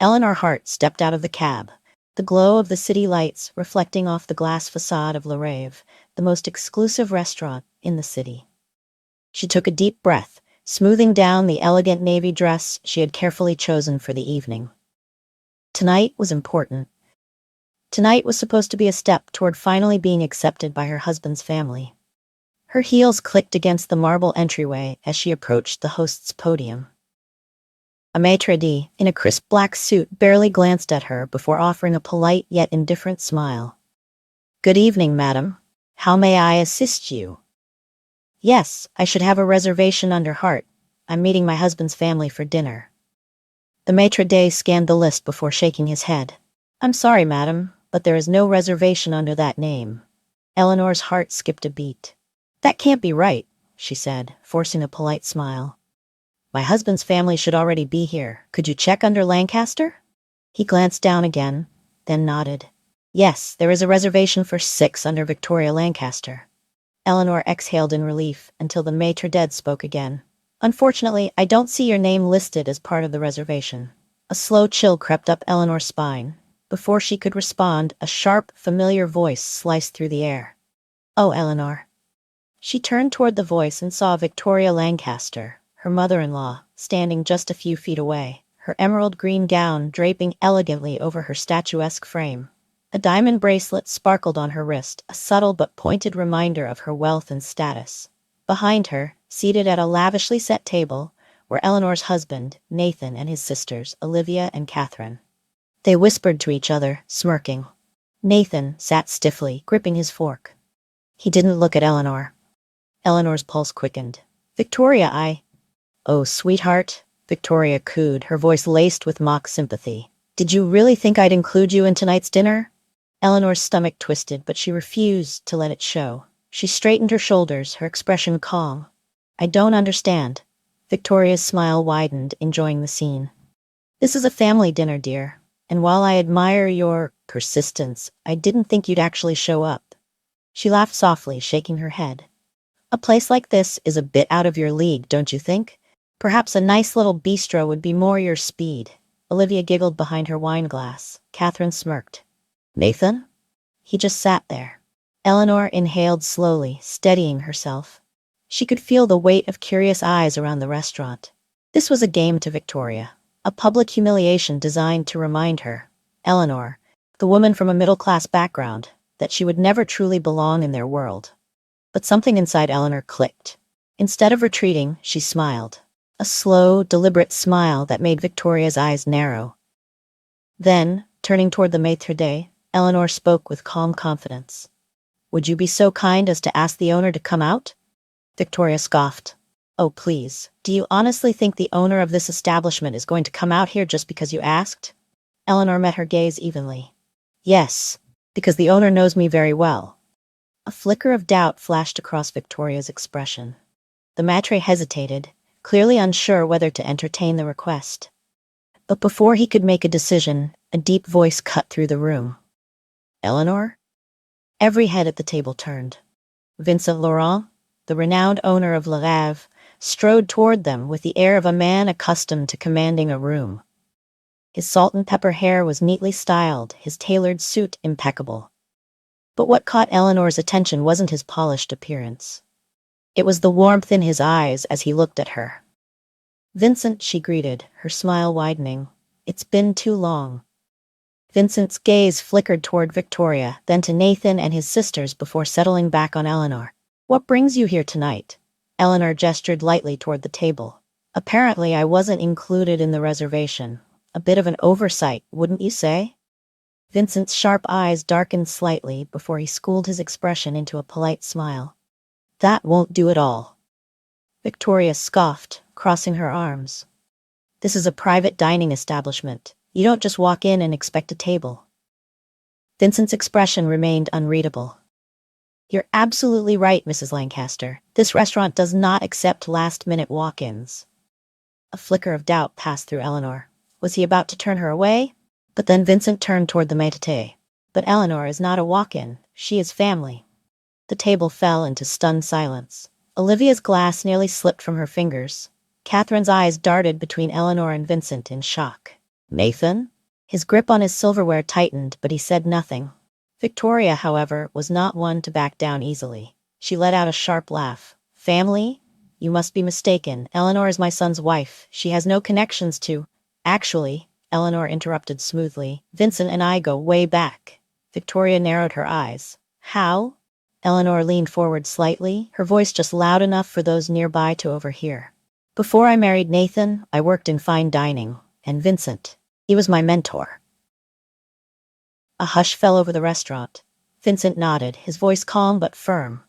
Eleanor Hart stepped out of the cab, the glow of the city lights reflecting off the glass facade of Le Rave, the most exclusive restaurant in the city. She took a deep breath, smoothing down the elegant navy dress she had carefully chosen for the evening. Tonight was important. Tonight was supposed to be a step toward finally being accepted by her husband's family. Her heels clicked against the marble entryway as she approached the host's podium. A maitre d' in a crisp black suit barely glanced at her before offering a polite yet indifferent smile. "Good evening, madam. How may I assist you?" "Yes, I should have a reservation under Hart. I'm meeting my husband's family for dinner." The maitre d' scanned the list before shaking his head. "I'm sorry, madam, but there is no reservation under that name." Eleanor's heart skipped a beat. "That can't be right," she said, forcing a polite smile. "My husband's family should already be here. Could you check under Lancaster?" He glanced down again, then nodded. "Yes, there is a reservation for 6 under Victoria Lancaster." Eleanor exhaled in relief until the maitre d' spoke again. "Unfortunately, I don't see your name listed as part of the reservation." A slow chill crept up Eleanor's spine. Before she could respond, a sharp, familiar voice sliced through the air. "Oh, Eleanor." She turned toward the voice and saw Victoria Lancaster, her mother-in-law, standing just a few feet away, her emerald green gown draping elegantly over her statuesque frame. A diamond bracelet sparkled on her wrist, a subtle but pointed reminder of her wealth and status. Behind her, seated at a lavishly set table, were Eleanor's husband, Nathan, and his sisters, Olivia and Catherine. They whispered to each other, smirking. Nathan sat stiffly, gripping his fork. He didn't look at Eleanor. Eleanor's pulse quickened. "Victoria, "Oh, sweetheart," Victoria cooed, her voice laced with mock sympathy. "Did you really think I'd include you in tonight's dinner?" Eleanor's stomach twisted, but she refused to let it show. She straightened her shoulders, her expression calm. "I don't understand." Victoria's smile widened, enjoying the scene. "This is a family dinner, dear, and while I admire your persistence, I didn't think you'd actually show up." She laughed softly, shaking her head. "A place like this is a bit out of your league, don't you think? Perhaps a nice little bistro would be more your speed." Olivia giggled behind her wine glass. Catherine smirked. "Nathan?" He just sat there. Eleanor inhaled slowly, steadying herself. She could feel the weight of curious eyes around the restaurant. This was a game to Victoria, a public humiliation designed to remind her, Eleanor, the woman from a middle-class background, that she would never truly belong in their world. But something inside Eleanor clicked. Instead of retreating, she smiled. A slow, deliberate smile that made Victoria's eyes narrow. Then, turning toward the maitre d', Eleanor spoke with calm confidence. "Would you be so kind as to ask the owner to come out?" Victoria scoffed. "Oh, please. Do you honestly think the owner of this establishment is going to come out here just because you asked?" Eleanor met her gaze evenly. "Yes, because the owner knows me very well." A flicker of doubt flashed across Victoria's expression. The maitre hesitated, clearly unsure whether to entertain the request. But before he could make a decision, a deep voice cut through the room. "Eleanor?" Every head at the table turned. Vincent Laurent, the renowned owner of Le Rave, strode toward them with the air of a man accustomed to commanding a room. His salt and pepper hair was neatly styled, his tailored suit impeccable. But what caught Eleanor's attention wasn't his polished appearance. It was the warmth in his eyes as he looked at her. "Vincent," she greeted, her smile widening. "It's been too long." Vincent's gaze flickered toward Victoria, then to Nathan and his sisters before settling back on Eleanor. "What brings you here tonight?" Eleanor gestured lightly toward the table. "Apparently I wasn't included in the reservation. A bit of an oversight, wouldn't you say?" Vincent's sharp eyes darkened slightly before he schooled his expression into a polite smile. "That won't do at all." Victoria scoffed, crossing her arms. "This is a private dining establishment. You don't just walk in and expect a table." Vincent's expression remained unreadable. "You're absolutely right, Mrs. Lancaster. This restaurant does not accept last-minute walk-ins." A flicker of doubt passed through Eleanor. Was he about to turn her away? But then Vincent turned toward the maitre. "But Eleanor is not a walk-in. She is family." The table fell into stunned silence. Olivia's glass nearly slipped from her fingers. Catherine's eyes darted between Eleanor and Vincent in shock. "Nathan?" His grip on his silverware tightened, but he said nothing. Victoria, however, was not one to back down easily. She let out a sharp laugh. Family? You must be mistaken. Eleanor is my son's wife. She has no connections to— Actually, Eleanor interrupted smoothly, Vincent and I go way back. Victoria narrowed her eyes. How? Eleanor leaned forward slightly, her voice just loud enough for those nearby to overhear. Before I married Nathan, I worked in fine dining, and Vincent, he was my mentor. A hush fell over the restaurant. Vincent nodded, his voice calm but firm.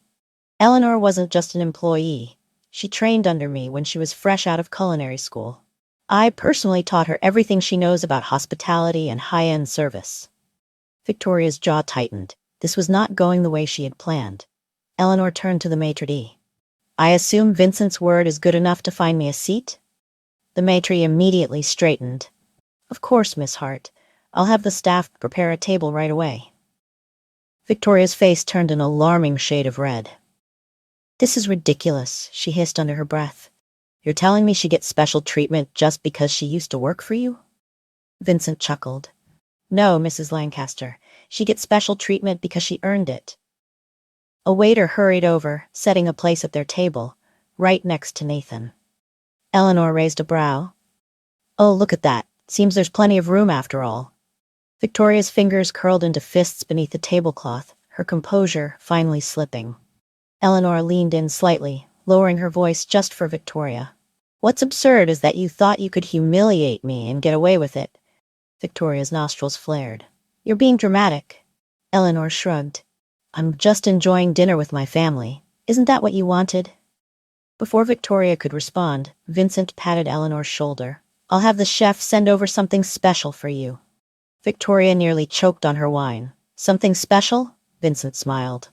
Eleanor wasn't just an employee. She trained under me when she was fresh out of culinary school. I personally taught her everything she knows about hospitality and high-end service. Victoria's jaw tightened. This was not going the way she had planned. Eleanor turned to the maitre d'. I assume Vincent's word is good enough to find me a seat? The maitre immediately straightened. Of course, Miss Hart. I'll have the staff prepare a table right away. Victoria's face turned an alarming shade of red. This is ridiculous, she hissed under her breath. You're telling me she gets special treatment just because she used to work for you? Vincent chuckled. No, Mrs. Lancaster. She gets special treatment because she earned it. A waiter hurried over, setting a place at their table, right next to Nathan. Eleanor raised a brow. Oh, look at that. Seems there's plenty of room after all. Victoria's fingers curled into fists beneath the tablecloth, her composure finally slipping. Eleanor leaned in slightly, lowering her voice just for Victoria. What's absurd is that you thought you could humiliate me and get away with it. Victoria's nostrils flared. You're being dramatic. Eleanor shrugged. I'm just enjoying dinner with my family. Isn't that what you wanted? Before Victoria could respond, Vincent patted Eleanor's shoulder. I'll have the chef send over something special for you. Victoria nearly choked on her wine. Something special? Vincent smiled.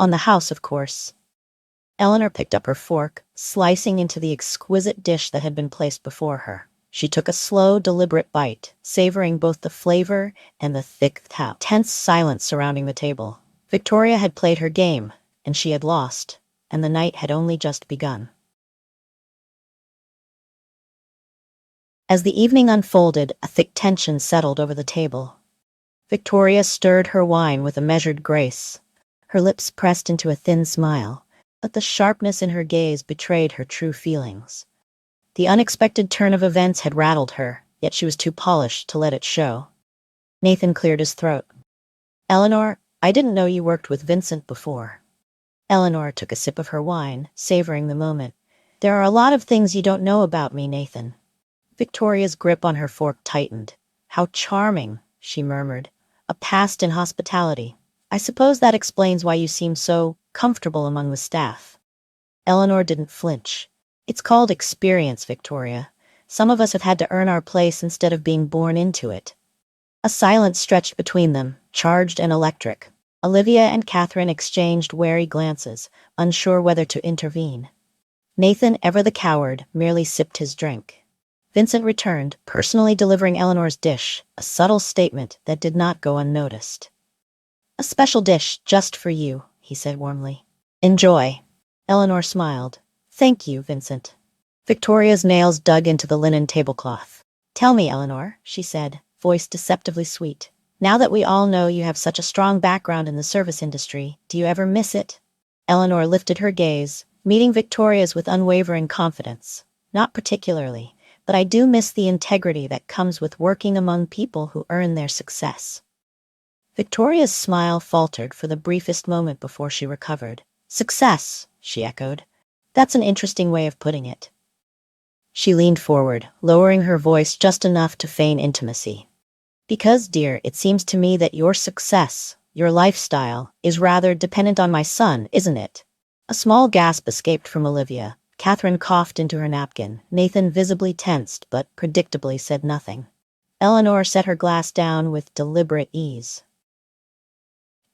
On the house, of course. Eleanor picked up her fork, slicing into the exquisite dish that had been placed before her. She took a slow, deliberate bite, savoring both the flavor and the thick, tense silence surrounding the table. Victoria had played her game, and she had lost, and the night had only just begun. As the evening unfolded, a thick tension settled over the table. Victoria stirred her wine with a measured grace. Her lips pressed into a thin smile, but the sharpness in her gaze betrayed her true feelings. The unexpected turn of events had rattled her, yet she was too polished to let it show. Nathan cleared his throat. Eleanor, I didn't know you worked with Vincent before. Eleanor took a sip of her wine, savoring the moment. There are a lot of things you don't know about me, Nathan. Victoria's grip on her fork tightened. How charming, she murmured. A past in hospitality. I suppose that explains why you seem so comfortable among the staff. Eleanor didn't flinch. It's called experience, Victoria. Some of us have had to earn our place instead of being born into it. A silence stretched between them, charged and electric. Olivia and Catherine exchanged wary glances, unsure whether to intervene. Nathan, ever the coward, merely sipped his drink. Vincent returned, personally delivering Eleanor's dish, a subtle statement that did not go unnoticed. A special dish just for you, he said warmly. Enjoy. Eleanor smiled. Thank you, Vincent. Victoria's nails dug into the linen tablecloth. Tell me, Eleanor, she said, voice deceptively sweet. Now that we all know you have such a strong background in the service industry, do you ever miss it? Eleanor lifted her gaze, meeting Victoria's with unwavering confidence. Not particularly, but I do miss the integrity that comes with working among people who earn their success. Victoria's smile faltered for the briefest moment before she recovered. Success, she echoed. That's an interesting way of putting it. She leaned forward, lowering her voice just enough to feign intimacy. Because, dear, it seems to me that your success, your lifestyle, is rather dependent on my son, isn't it? A small gasp escaped from Olivia. Catherine coughed into her napkin. Nathan visibly tensed, but predictably said nothing. Eleanor set her glass down with deliberate ease.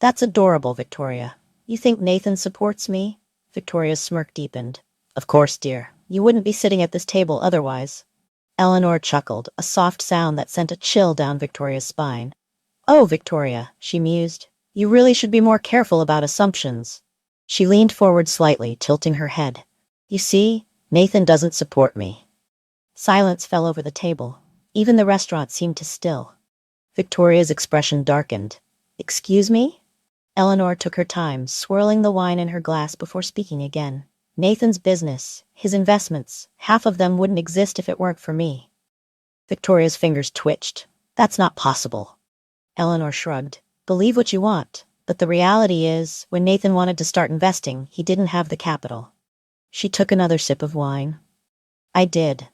That's adorable, Victoria. You think Nathan supports me? Victoria's smirk deepened. Of course, dear. You wouldn't be sitting at this table otherwise. Eleanor chuckled, a soft sound that sent a chill down Victoria's spine. Oh, Victoria, she mused. You really should be more careful about assumptions. She leaned forward slightly, tilting her head. You see, Nathan doesn't support me. Silence fell over the table. Even the restaurant seemed to still. Victoria's expression darkened. "Excuse me?" Eleanor took her time, swirling the wine in her glass before speaking again. "Nathan's business, his investments, half of them wouldn't exist if it weren't for me." Victoria's fingers twitched. "That's not possible." Eleanor shrugged. "Believe what you want, but the reality is, when Nathan wanted to start investing, he didn't have the capital." She took another sip of wine. "I did."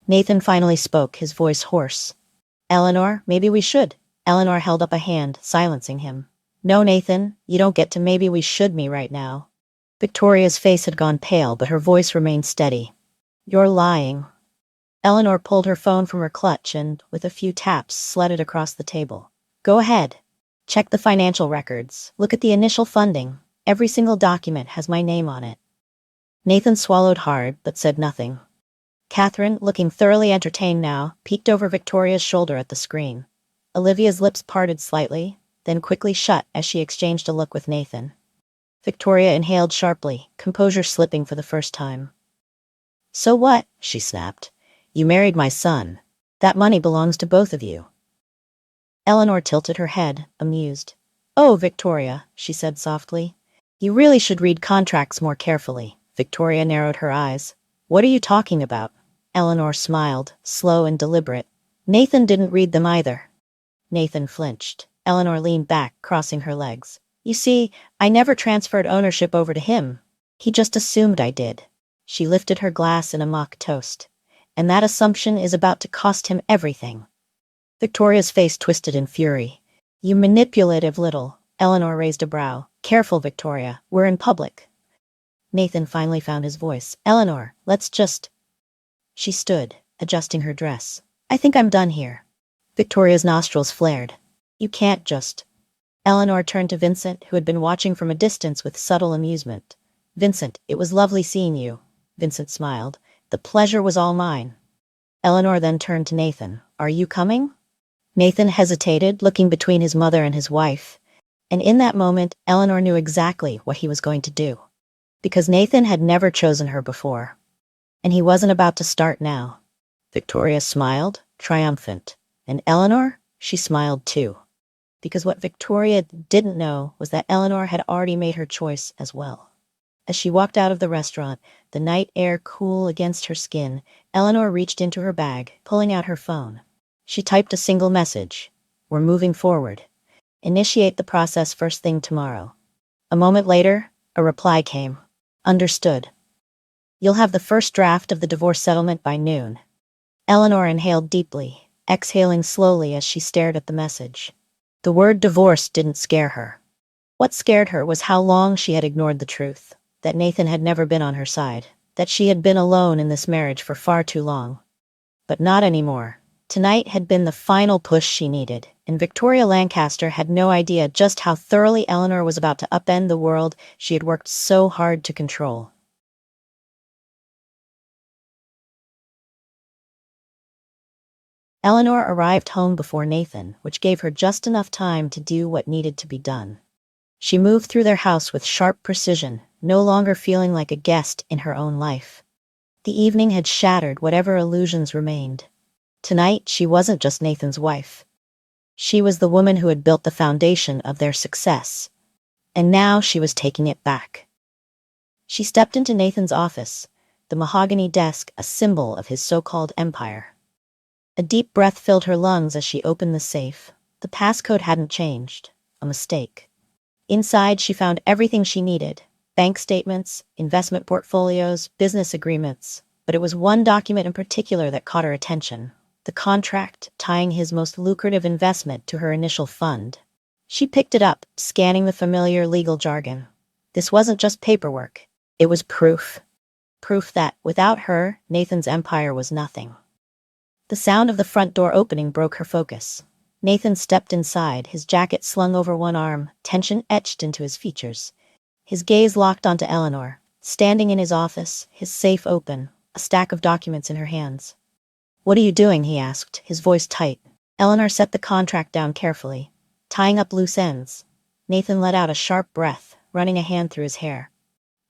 Nathan finally spoke, his voice hoarse. "Eleanor, maybe we should." Eleanor held up a hand, silencing him. "No, Nathan, you don't get to maybe we should me right now." Victoria's face had gone pale, but her voice remained steady. "You're lying." Eleanor pulled her phone from her clutch and, with a few taps, slid it across the table. "Go ahead. Check the financial records. Look at the initial funding. Every single document has my name on it." Nathan swallowed hard, but said nothing. Catherine, looking thoroughly entertained now, peeked over Victoria's shoulder at the screen. Olivia's lips parted slightly, then quickly shut as she exchanged a look with Nathan. Victoria inhaled sharply, composure slipping for the first time. "So what?" she snapped. "You married my son. That money belongs to both of you." Eleanor tilted her head, amused. "Oh, Victoria," she said softly. "You really should read contracts more carefully." Victoria narrowed her eyes. "What are you talking about?" Eleanor smiled, slow and deliberate. "Nathan didn't read them either." Nathan flinched. Eleanor leaned back, crossing her legs. "You see, I never transferred ownership over to him. He just assumed I did." She lifted her glass in a mock toast. "And that assumption is about to cost him everything." Victoria's face twisted in fury. "You manipulative little..." Eleanor raised a brow. "Careful, Victoria. We're in public." Nathan finally found his voice. "Eleanor, let's just..." She stood, adjusting her dress. "I think I'm done here." Victoria's nostrils flared. "You can't just..." Eleanor turned to Vincent, who had been watching from a distance with subtle amusement. "Vincent, it was lovely seeing you." Vincent smiled. "The pleasure was all mine." Eleanor then turned to Nathan. "Are you coming?" Nathan hesitated, looking between his mother and his wife. And in that moment, Eleanor knew exactly what he was going to do. Because Nathan had never chosen her before. And he wasn't about to start now. Victoria smiled, triumphant. And Eleanor? She smiled too. Because what Victoria didn't know was that Eleanor had already made her choice as well. As she walked out of the restaurant, the night air cool against her skin, Eleanor reached into her bag, pulling out her phone. She typed a single message. "We're moving forward. Initiate the process first thing tomorrow." A moment later, a reply came. "Understood. You'll have the first draft of the divorce settlement by noon." Eleanor inhaled deeply, exhaling slowly as she stared at the message. The word divorce didn't scare her. What scared her was how long she had ignored the truth, that Nathan had never been on her side, that she had been alone in this marriage for far too long. But not anymore. Tonight had been the final push she needed, and Victoria Lancaster had no idea just how thoroughly Eleanor was about to upend the world she had worked so hard to control. Eleanor arrived home before Nathan, which gave her just enough time to do what needed to be done. She moved through their house with sharp precision, no longer feeling like a guest in her own life. The evening had shattered whatever illusions remained. Tonight, she wasn't just Nathan's wife. She was the woman who had built the foundation of their success. And now she was taking it back. She stepped into Nathan's office, the mahogany desk a symbol of his so-called empire. A deep breath filled her lungs as she opened the safe. The passcode hadn't changed. A mistake. Inside, she found everything she needed. Bank statements, investment portfolios, business agreements. But it was one document in particular that caught her attention. The contract tying his most lucrative investment to her initial fund. She picked it up, scanning the familiar legal jargon. This wasn't just paperwork. It was proof. Proof that, without her, Nathan's empire was nothing. The sound of the front door opening broke her focus. Nathan stepped inside, his jacket slung over one arm, tension etched into his features. His gaze locked onto Eleanor, standing in his office, his safe open, a stack of documents in her hands. "What are you doing?" he asked, his voice tight. Eleanor set the contract down carefully, tying up loose ends. Nathan let out a sharp breath, running a hand through his hair.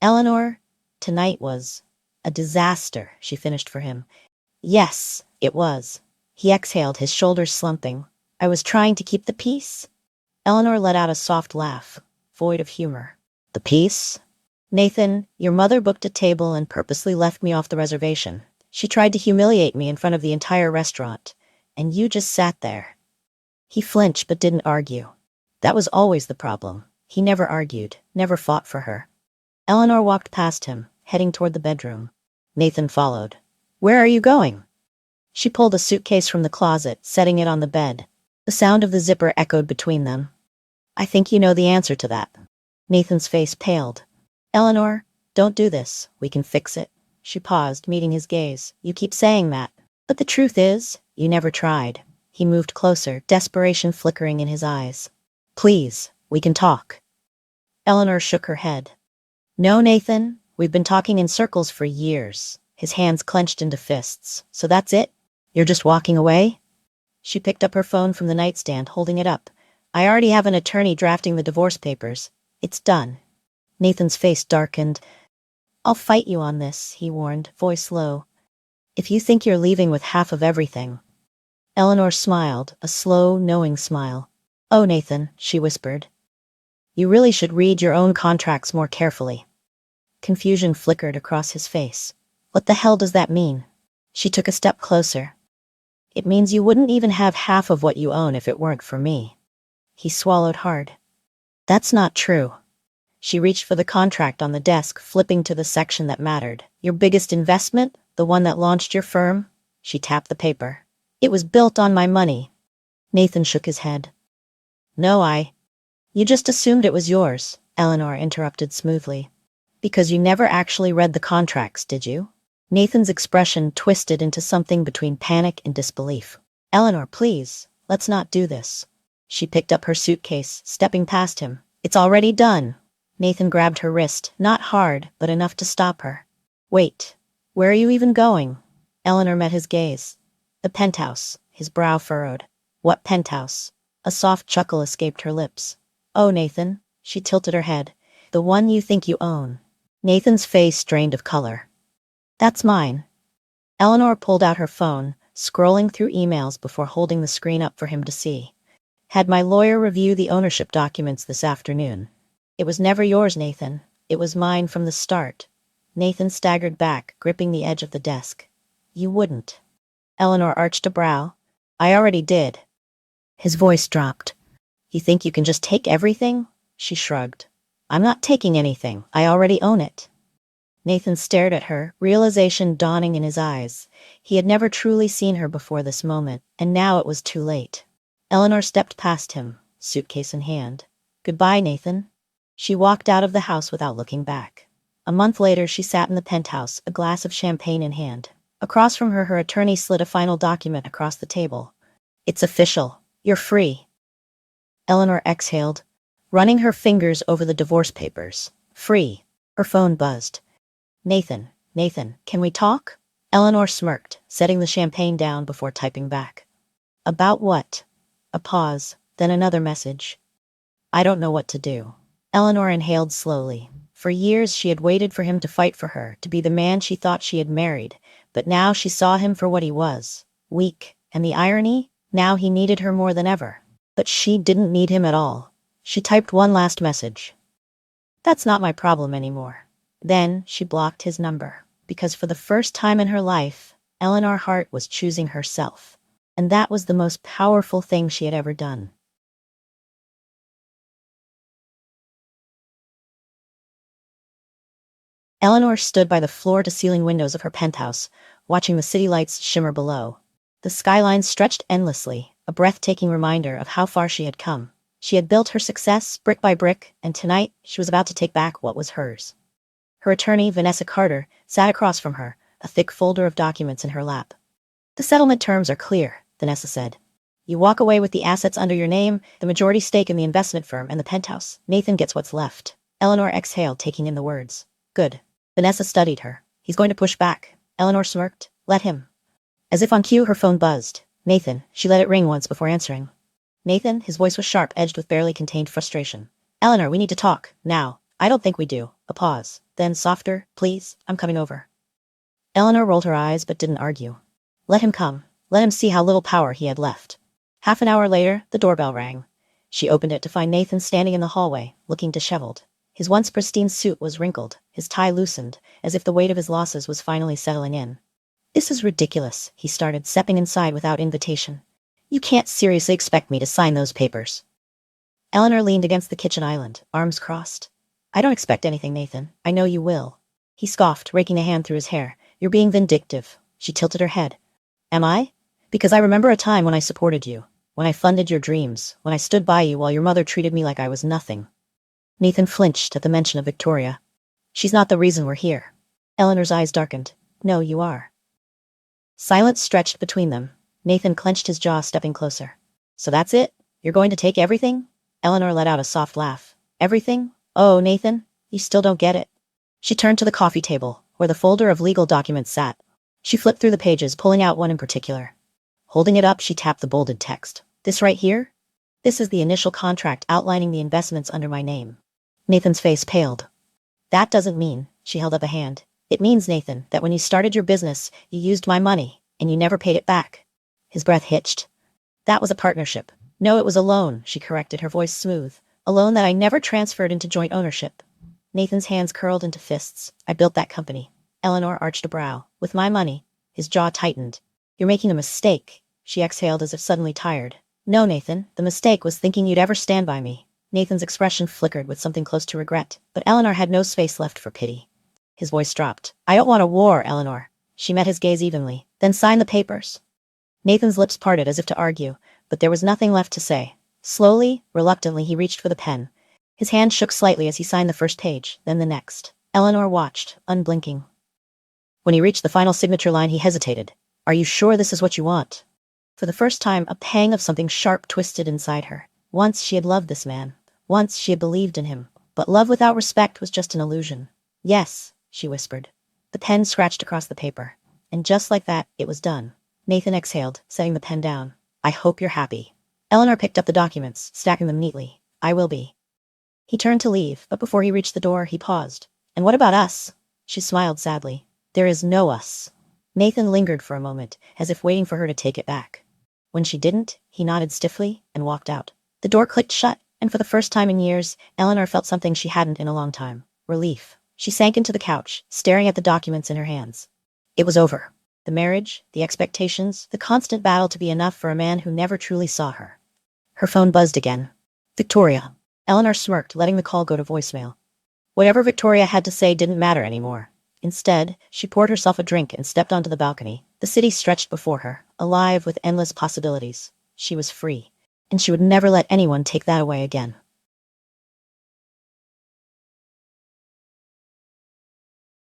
"Eleanor, tonight was a disaster," she finished for him. "Yes, it was." He exhaled, his shoulders slumping. I was trying to keep the peace. Eleanor let out a soft laugh, void of humor. The peace? Nathan, your mother booked a table and purposely left me off the reservation. She tried to humiliate me in front of the entire restaurant, and you just sat there. He flinched but didn't argue. That was always the problem. He never argued, never fought for her. Eleanor walked past him, heading toward the bedroom. Nathan followed. Where are you going? She pulled a suitcase from the closet, setting it on the bed. The sound of the zipper echoed between them. I think you know the answer to that. Nathan's face paled. Eleanor, don't do this. We can fix it. She paused, meeting his gaze. You keep saying that. But the truth is, you never tried. He moved closer, desperation flickering in his eyes. Please, we can talk. Eleanor shook her head. No, Nathan, we've been talking in circles for years. His hands clenched into fists. So that's it? You're just walking away? She picked up her phone from the nightstand, holding it up. I already have an attorney drafting the divorce papers. It's done. Nathan's face darkened. I'll fight you on this, he warned, voice low. If you think you're leaving with half of everything. Eleanor smiled, a slow, knowing smile. Oh, Nathan, she whispered. You really should read your own contracts more carefully. Confusion flickered across his face. What the hell does that mean? She took a step closer. It means you wouldn't even have half of what you own if it weren't for me. He swallowed hard. That's not true. She reached for the contract on the desk, flipping to the section that mattered. Your biggest investment? The one that launched your firm? She tapped the paper. It was built on my money. Nathan shook his head. No, You just assumed it was yours, Eleanor interrupted smoothly. Because you never actually read the contracts, did you? Nathan's expression twisted into something between panic and disbelief. Eleanor, please, let's not do this. She picked up her suitcase, stepping past him. It's already done. Nathan grabbed her wrist, not hard, but enough to stop her. Wait, where are you even going? Eleanor met his gaze. The penthouse, his brow furrowed. What penthouse? A soft chuckle escaped her lips. Oh, Nathan, she tilted her head. The one you think you own. Nathan's face drained of color. That's mine. Eleanor pulled out her phone, scrolling through emails before holding the screen up for him to see. Had my lawyer review the ownership documents this afternoon. It was never yours, Nathan. It was mine from the start. Nathan staggered back, gripping the edge of the desk. You wouldn't. Eleanor arched a brow. I already did. His voice dropped. You think you can just take everything? She shrugged. I'm not taking anything. I already own it. Nathan stared at her, realization dawning in his eyes. He had never truly seen her before this moment, and now it was too late. Eleanor stepped past him, suitcase in hand. Goodbye, Nathan. She walked out of the house without looking back. A month later, she sat in the penthouse, a glass of champagne in hand. Across from her, her attorney slid a final document across the table. It's official. You're free. Eleanor exhaled, running her fingers over the divorce papers. Free. Her phone buzzed. Nathan, can we talk? Eleanor smirked, setting the champagne down before typing back. About what? A pause, then another message. I don't know what to do. Eleanor inhaled slowly. For years she had waited for him to fight for her, to be the man she thought she had married, but now she saw him for what he was. Weak, and the irony? Now he needed her more than ever. But she didn't need him at all. She typed one last message. That's not my problem anymore. Then she blocked his number, because for the first time in her life, Eleanor Hart was choosing herself. And that was the most powerful thing she had ever done. Eleanor stood by the floor-to-ceiling windows of her penthouse, watching the city lights shimmer below. The skyline stretched endlessly, a breathtaking reminder of how far she had come. She had built her success brick by brick, and tonight she was about to take back what was hers. Her attorney, Vanessa Carter, sat across from her, a thick folder of documents in her lap. The settlement terms are clear, Vanessa said. You walk away with the assets under your name, the majority stake in the investment firm, and the penthouse. Nathan gets what's left. Eleanor exhaled, taking in the words. Good. Vanessa studied her. He's going to push back. Eleanor smirked. Let him. As if on cue, her phone buzzed. Nathan. She let it ring once before answering. Nathan, his voice was sharp, edged with barely contained frustration. Eleanor, we need to talk. Now. I don't think we do. A pause. Then softer. Please, I'm coming over. Eleanor rolled her eyes but didn't argue. Let him come. Let him see how little power he had left. Half an hour later, the doorbell rang. She opened it to find Nathan standing in the hallway, looking disheveled. His once pristine suit was wrinkled, his tie loosened, as if the weight of his losses was finally settling in. "This is ridiculous," he started, stepping inside without invitation. "You can't seriously expect me to sign those papers." Eleanor leaned against the kitchen island, arms crossed. "I don't expect anything, Nathan. I know you will." He scoffed, raking a hand through his hair. "You're being vindictive." She tilted her head. "Am I? Because I remember a time when I supported you, when I funded your dreams, when I stood by you while your mother treated me like I was nothing." Nathan flinched at the mention of Victoria. "She's not the reason we're here." Eleanor's eyes darkened. "No, you are." Silence stretched between them. Nathan clenched his jaw, stepping closer. "So that's it? You're going to take everything?" Eleanor let out a soft laugh. "Everything? Oh, Nathan, you still don't get it." She turned to the coffee table, where the folder of legal documents sat. She flipped through the pages, pulling out one in particular. Holding it up, she tapped the bolded text. "This right here? This is the initial contract outlining the investments under my name." Nathan's face paled. "That doesn't mean," she held up a hand. "It means, Nathan, that when you started your business, you used my money, and you never paid it back." His breath hitched. "That was a partnership." "No, it was a loan," she corrected, her voice smooth. "A loan that I never transferred into joint ownership." Nathan's hands curled into fists. "I built that company." Eleanor arched a brow. "With my money." His jaw tightened. "You're making a mistake." She exhaled as if suddenly tired. "No, Nathan, the mistake was thinking you'd ever stand by me." Nathan's expression flickered with something close to regret, but Eleanor had no space left for pity. His voice dropped. "I don't want a war, Eleanor." She met his gaze evenly. "Then sign the papers." Nathan's lips parted as if to argue, but there was nothing left to say. Slowly, reluctantly, he reached for the pen. His hand shook slightly as he signed the first page, then the next. Eleanor watched, unblinking. When he reached the final signature line, he hesitated. "Are you sure this is what you want?" For the first time, a pang of something sharp twisted inside her. Once she had loved this man. Once she had believed in him. But love without respect was just an illusion. "Yes," she whispered. The pen scratched across the paper. And just like that, it was done. Nathan exhaled, setting the pen down. "I hope you're happy." Eleanor picked up the documents, stacking them neatly. "I will be." He turned to leave, but before he reached the door, he paused. "And what about us?" She smiled sadly. "There is no us." Nathan lingered for a moment, as if waiting for her to take it back. When she didn't, he nodded stiffly and walked out. The door clicked shut, and for the first time in years, Eleanor felt something she hadn't in a long time. Relief. She sank into the couch, staring at the documents in her hands. It was over. The marriage, the expectations, the constant battle to be enough for a man who never truly saw her. Her phone buzzed again. Victoria. Eleanor smirked, letting the call go to voicemail. Whatever Victoria had to say didn't matter anymore. Instead, she poured herself a drink and stepped onto the balcony. The city stretched before her, alive with endless possibilities. She was free, and she would never let anyone take that away again.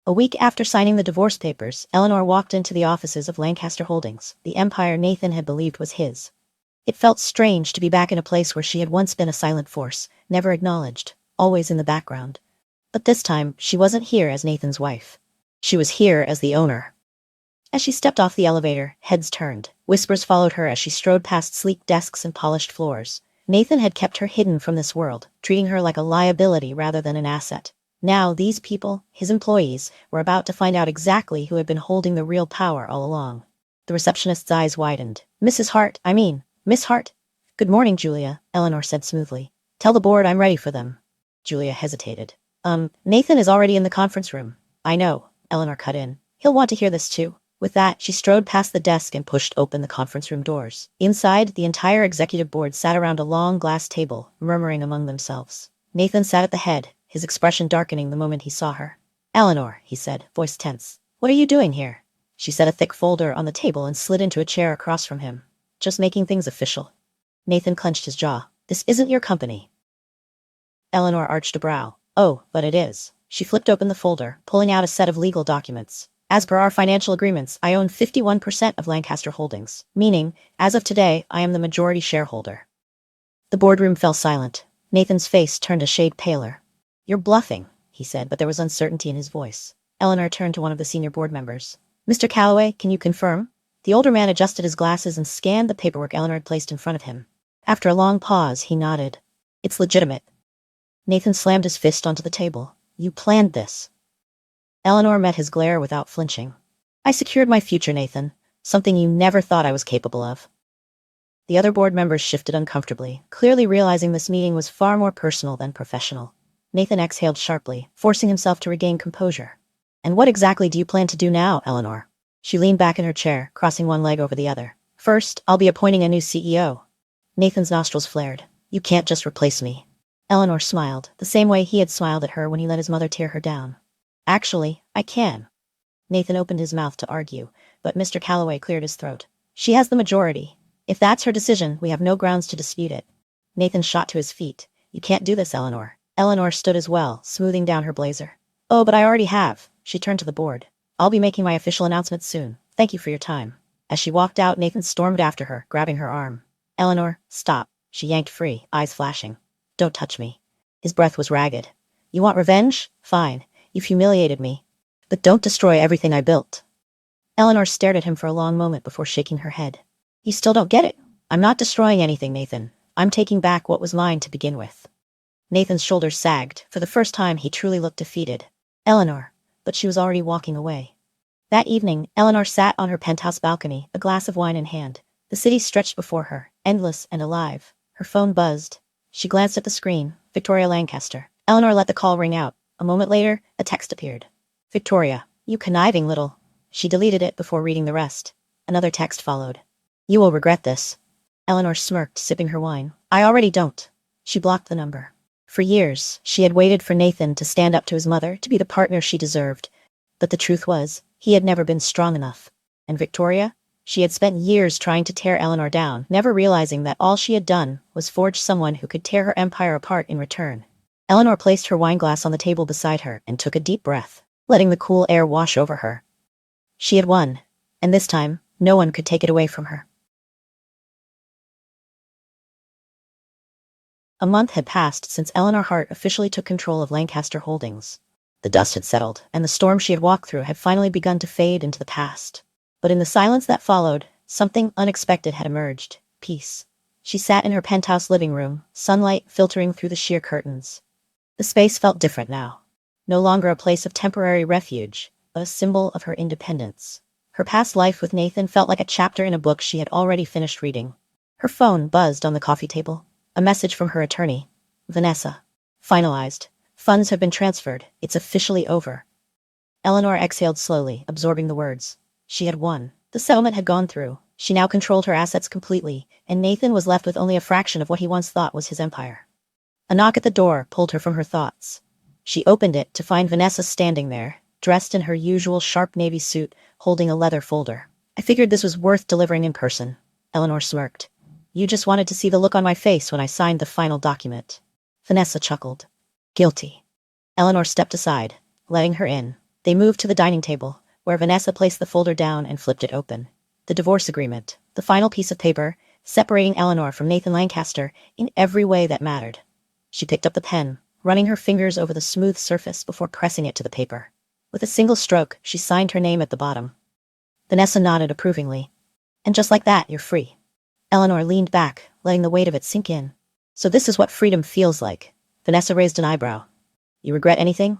A week after signing the divorce papers, Eleanor walked into the offices of Lancaster Holdings, the empire Nathan had believed was his. It felt strange to be back in a place where she had once been a silent force, never acknowledged, always in the background. But this time, she wasn't here as Nathan's wife. She was here as the owner. As she stepped off the elevator, heads turned. Whispers followed her as she strode past sleek desks and polished floors. Nathan had kept her hidden from this world, treating her like a liability rather than an asset. Now, these people, his employees, were about to find out exactly who had been holding the real power all along. The receptionist's eyes widened. Miss Hart. "Good morning, Julia," Eleanor said smoothly. "Tell the board I'm ready for them." Julia hesitated. Nathan is already in the conference room." "I know," Eleanor cut in. "He'll want to hear this too." With that, she strode past the desk and pushed open the conference room doors. Inside, the entire executive board sat around a long glass table, murmuring among themselves. Nathan sat at the head, his expression darkening the moment he saw her. "Eleanor," he said, voice tense. "What are you doing here?" She set a thick folder on the table and slid into a chair across from him. "Just making things official." Nathan clenched his jaw. "This isn't your company." Eleanor arched a brow. "Oh, but it is." She flipped open the folder, pulling out a set of legal documents. "As per our financial agreements, I own 51% of Lancaster Holdings, meaning, as of today, I am the majority shareholder." The boardroom fell silent. Nathan's face turned a shade paler. "You're bluffing," he said, but there was uncertainty in his voice. Eleanor turned to one of the senior board members. "Mr. Calloway, can you confirm?" The older man adjusted his glasses and scanned the paperwork Eleanor had placed in front of him. After a long pause, he nodded. "It's legitimate." Nathan slammed his fist onto the table. "You planned this." Eleanor met his glare without flinching. "I secured my future, Nathan. Something you never thought I was capable of. The other board members shifted uncomfortably, clearly realizing this meeting was far more personal than professional. Nathan exhaled sharply, forcing himself to regain composure. And what exactly do you plan to do now, Eleanor? She leaned back in her chair, crossing one leg over the other. First, I'll be appointing a new CEO. Nathan's nostrils flared. You can't just replace me. Eleanor smiled, the same way he had smiled at her when he let his mother tear her down. Actually, I can. Nathan opened his mouth to argue, but Mr. Calloway cleared his throat. She has the majority. If that's her decision, we have no grounds to dispute it. Nathan shot to his feet. You can't do this, Eleanor. Eleanor stood as well, smoothing down her blazer. Oh, but I already have. She turned to the board. I'll be making my official announcement soon. Thank you for your time. As she walked out, Nathan stormed after her, grabbing her arm. Eleanor, stop. She yanked free, eyes flashing. Don't touch me. His breath was ragged. You want revenge? Fine. You've humiliated me. But don't destroy everything I built. Eleanor stared at him for a long moment before shaking her head. You still don't get it? I'm not destroying anything, Nathan. I'm taking back what was mine to begin with. Nathan's shoulders sagged. For the first time, he truly looked defeated. Eleanor. But she was already walking away. That evening, Eleanor sat on her penthouse balcony, a glass of wine in hand. The city stretched before her, endless and alive. Her phone buzzed. She glanced at the screen. Victoria Lancaster. Eleanor let the call ring out. A moment later, a text appeared. Victoria, you conniving little... She deleted it before reading the rest. Another text followed. You will regret this. Eleanor smirked, sipping her wine. I already don't. She blocked the number. For years, she had waited for Nathan to stand up to his mother, to be the partner she deserved. But the truth was, he had never been strong enough. And Victoria? She had spent years trying to tear Eleanor down, never realizing that all she had done was forge someone who could tear her empire apart in return. Eleanor placed her wineglass on the table beside her and took a deep breath, letting the cool air wash over her. She had won, and this time, no one could take it away from her. A month had passed since Eleanor Hart officially took control of Lancaster Holdings. The dust had settled, and the storm she had walked through had finally begun to fade into the past. But in the silence that followed, something unexpected had emerged. Peace. She sat in her penthouse living room, sunlight filtering through the sheer curtains. The space felt different now. No longer a place of temporary refuge, but a symbol of her independence. Her past life with Nathan felt like a chapter in a book she had already finished reading. Her phone buzzed on the coffee table. A message from her attorney. Vanessa. Finalized. Funds have been transferred. It's officially over. Eleanor exhaled slowly, absorbing the words. She had won. The settlement had gone through. She now controlled her assets completely, and Nathan was left with only a fraction of what he once thought was his empire. A knock at the door pulled her from her thoughts. She opened it to find Vanessa standing there, dressed in her usual sharp navy suit, holding a leather folder. I figured this was worth delivering in person. Eleanor smirked. You just wanted to see the look on my face when I signed the final document. Vanessa chuckled. Guilty. Eleanor stepped aside, letting her in. They moved to the dining table, where Vanessa placed the folder down and flipped it open. The divorce agreement, the final piece of paper, separating Eleanor from Nathan Lancaster in every way that mattered. She picked up the pen, running her fingers over the smooth surface before pressing it to the paper. With a single stroke, she signed her name at the bottom. Vanessa nodded approvingly. And just like that, you're free. Eleanor leaned back, letting the weight of it sink in. So this is what freedom feels like. Vanessa raised an eyebrow. You regret anything?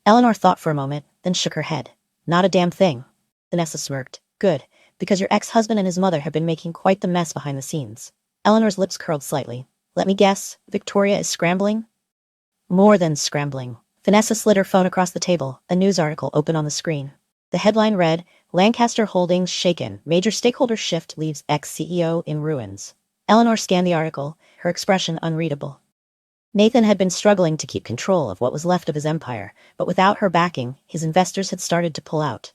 Eleanor thought for a moment, then shook her head. Not a damn thing. Vanessa smirked. Good, because your ex-husband and his mother have been making quite the mess behind the scenes. Eleanor's lips curled slightly. Let me guess, Victoria is scrambling? More than scrambling. Vanessa slid her phone across the table, a news article open on the screen. The headline read, Lancaster Holdings shaken. Major stakeholder shift leaves ex-CEO in ruins. Eleanor scanned the article, her expression unreadable. Nathan had been struggling to keep control of what was left of his empire, but without her backing, his investors had started to pull out.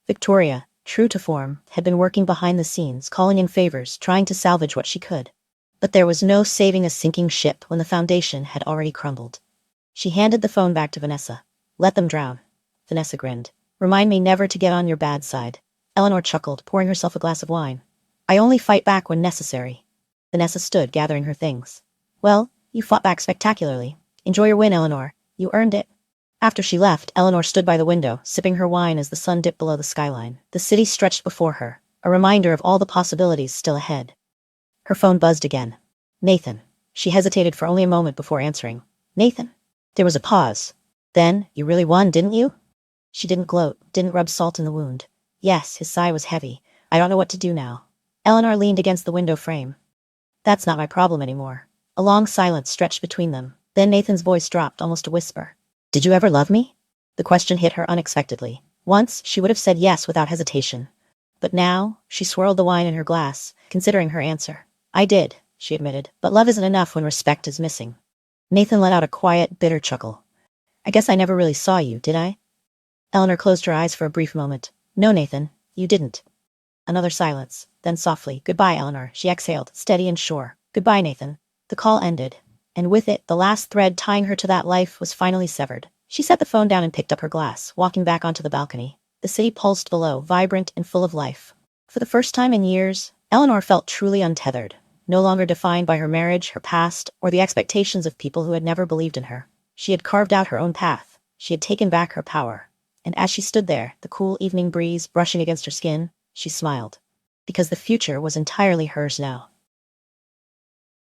Victoria, true to form, had been working behind the scenes, calling in favors, trying to salvage what she could. But there was no saving a sinking ship when the foundation had already crumbled. She handed the phone back to Vanessa. Let them drown. Vanessa grinned. Remind me never to get on your bad side. Eleanor chuckled, pouring herself a glass of wine. I only fight back when necessary. Vanessa stood, gathering her things. Well, you fought back spectacularly. Enjoy your win, Eleanor. You earned it. After she left, Eleanor stood by the window, sipping her wine as the sun dipped below the skyline. The city stretched before her, a reminder of all the possibilities still ahead. Her phone buzzed again. Nathan. She hesitated for only a moment before answering. Nathan? There was a pause. Then, you really won, didn't you? She didn't gloat, didn't rub salt in the wound. Yes, his sigh was heavy, I don't know what to do now. Eleanor leaned against the window frame. That's not my problem anymore. A long silence stretched between them. Then Nathan's voice dropped almost a whisper. Did you ever love me? The question hit her unexpectedly. Once, she would have said yes without hesitation. But now, she swirled the wine in her glass, considering her answer. I did, she admitted, but love isn't enough when respect is missing. Nathan let out a quiet, bitter chuckle. I guess I never really saw you, did I? Eleanor closed her eyes for a brief moment. No, Nathan, you didn't. Another silence. Then softly, goodbye, Eleanor, she exhaled, steady and sure. Goodbye, Nathan. The call ended, and with it, the last thread tying her to that life was finally severed. She set the phone down and picked up her glass, walking back onto the balcony. The city pulsed below, vibrant and full of life. For the first time in years, Eleanor felt truly untethered, no longer defined by her marriage, her past, or the expectations of people who had never believed in her. She had carved out her own path. She had taken back her power. And as she stood there, the cool evening breeze brushing against her skin, she smiled. Because the future was entirely hers now.